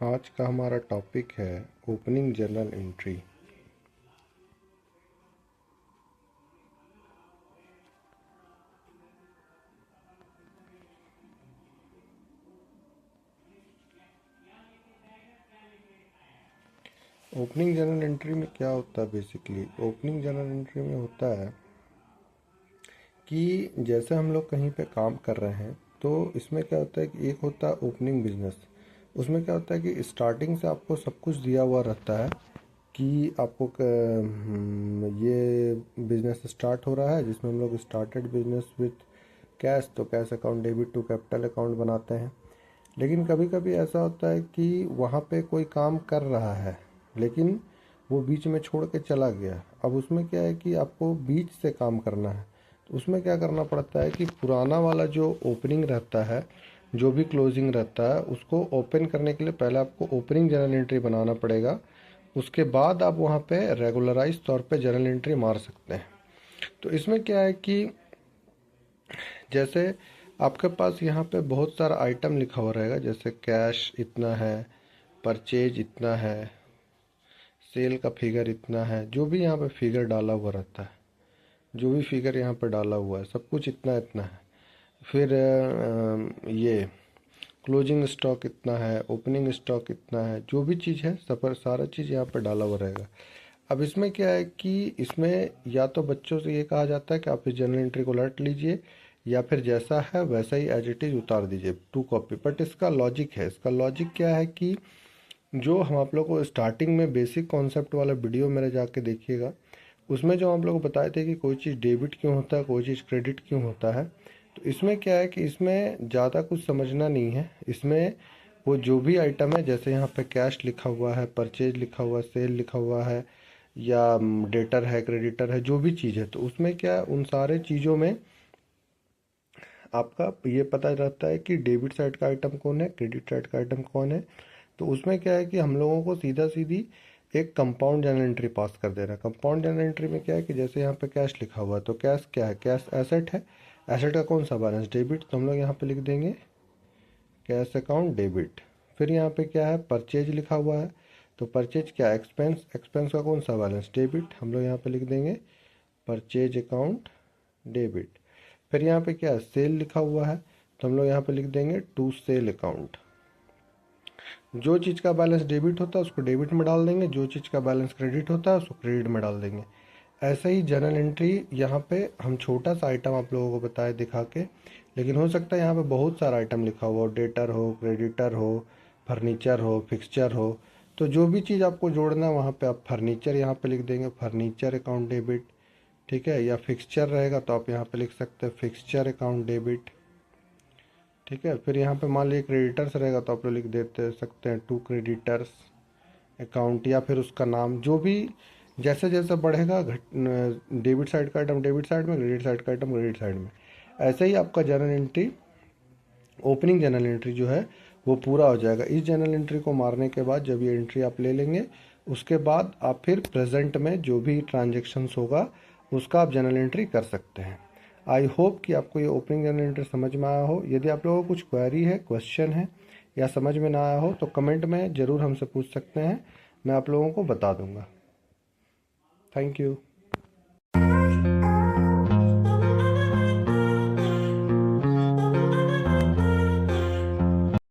आज का हमारा टॉपिक है opening journal entry. Opening journal entry में क्या होता है? बेसिकली ओपनिंग जर्नल एंट्री में होता है कि जैसे हम लोग कहीं पे काम कर रहे हैं तो इसमें क्या होता है कि एक होता है ओपनिंग बिजनेस। उसमें क्या होता है कि स्टार्टिंग से आपको सब कुछ दिया हुआ रहता है कि आपको ये बिजनेस स्टार्ट हो रहा है, जिसमें हम लोग स्टार्टेड बिजनेस विथ कैश, तो cash account debit to capital account बनाते हैं। लेकिन कभी कभी ऐसा होता है कि वहाँ पे कोई काम कर रहा है लेकिन वो बीच में छोड़ के चला गया। अब उसमें क्या है कि आपको बीच से काम करना है, तो उसमें क्या करना पड़ता है कि पुराना वाला जो ओपनिंग रहता है, जो भी क्लोजिंग रहता है, उसको ओपन करने के लिए पहले आपको ओपनिंग जर्नल एंट्री बनाना पड़ेगा। उसके बाद आप वहाँ पे रेगुलराइज तौर पे जर्नल एंट्री मार सकते हैं। तो इसमें क्या है कि जैसे आपके पास यहाँ पे बहुत सारा आइटम लिखा हुआ रहेगा, जैसे कैश इतना है, परचेज इतना है, सेल का फिगर इतना है, जो भी यहाँ पे फिगर डाला हुआ रहता है, जो भी फिगर यहाँ पे डाला हुआ है सब कुछ इतना इतना है। फिर ये क्लोजिंग स्टॉक इतना है, ओपनिंग स्टॉक इतना है, जो भी चीज़ है सब पर सारा चीज़ यहाँ पे डाला हुआ रहेगा। अब इसमें क्या है कि इसमें या तो बच्चों से ये कहा जाता है कि आप इस जर्नल एंट्री को उलट लीजिए या फिर जैसा है वैसा ही एज इट इज़ उतार दीजिए 2 कॉपी। बट इसका लॉजिक है, इसका लॉजिक क्या है कि जो हम आप लोग को स्टार्टिंग में बेसिक कॉन्सेप्ट वाला वीडियो मेरे जाके देखिएगा, उसमें जो हम लोग को बताए थे कि कोई चीज़ डेबिट क्यों होता है, कोई चीज़ क्रेडिट क्यों होता है। तो इसमें क्या है कि इसमें ज़्यादा कुछ समझना नहीं है। इसमें वो जो भी आइटम है, जैसे यहाँ पे कैश लिखा हुआ है, परचेज लिखा हुआ है, सेल लिखा हुआ है, या डेटर है, क्रेडिटर है, जो भी चीज़ है, तो उसमें क्या है, उन सारे चीज़ों में आपका ये पता रहता है कि डेबिट साइड का आइटम कौन है, क्रेडिट साइड का आइटम कौन है। तो उसमें क्या है कि हम लोगों को सीधा सीधी एक कंपाउंड जर्नल एंट्री पास कर देना है। कंपाउंड जर्नल एंट्री में क्या है कि जैसे यहाँ पे कैश लिखा हुआ है, तो कैश क्या है, कैश एसेट है। एसेट का कौन सा बैलेंस, डेबिट, तो हम लोग यहाँ पे लिख देंगे कैश अकाउंट डेबिट। फिर यहाँ पे क्या है, परचेज लिखा हुआ है, तो परचेज क्या है, एक्सपेंस, एक्सपेंस का कौन सा बैलेंस, डेबिट, हम लोग यहाँ पे लिख देंगे परचेज अकाउंट डेबिट। फिर यहाँ पे क्या है, सेल लिखा हुआ है, तो हम लोग यहाँ पे लिख देंगे टू सेल अकाउंट। जो चीज़ का बैलेंस डेबिट होता है उसको डेबिट में डाल देंगे, जो चीज़ का बैलेंस क्रेडिट होता है उसको क्रेडिट में डाल देंगे। ऐसे ही जर्नल एंट्री यहाँ पे हम छोटा सा आइटम आप लोगों को बताए दिखा के, लेकिन हो सकता है यहाँ पे बहुत सारा आइटम लिखा हुआ हो, डेटर हो, क्रेडिटर हो, फर्नीचर हो, फिक्सचर हो। तो जो भी चीज़ आपको जोड़ना है वहाँ पे आप फर्नीचर यहाँ पे लिख देंगे फर्नीचर अकाउंट डेबिट, ठीक है। या फिक्सचर रहेगा तो आप यहाँ पे लिख सकते हैं फिक्सचर अकाउंट डेबिट, ठीक है। फिर यहाँ पे मान लीजिए क्रेडिटर्स रहेगा तो आप लोग लिख देते सकते हैं टू क्रेडिटर्स अकाउंट, या फिर उसका नाम, जो भी जैसे जैसे बढ़ेगा डेबिट साइड का आइटम डेबिट साइड में, क्रेडिट साइड का आइटम क्रेडिट साइड में। ऐसे ही आपका journal entry, opening journal entry जो है वो पूरा हो जाएगा। इस जर्नल एंट्री को मारने के बाद जब ये एंट्री आप ले लेंगे, उसके बाद आप फिर प्रेजेंट में जो भी ट्रांजेक्शन्स होगा उसका आप जर्नल एंट्री कर सकते हैं। आई होप कि आपको ये ओपनिंग जर्नल एंट्री समझ में आया हो। यदि आप लोगों को कुछ क्वेरी है, क्वेश्चन है, या समझ में ना आया हो तो कमेंट में ज़रूर हमसे पूछ सकते हैं, मैं आप लोगों को बता दूंगा। Thank you.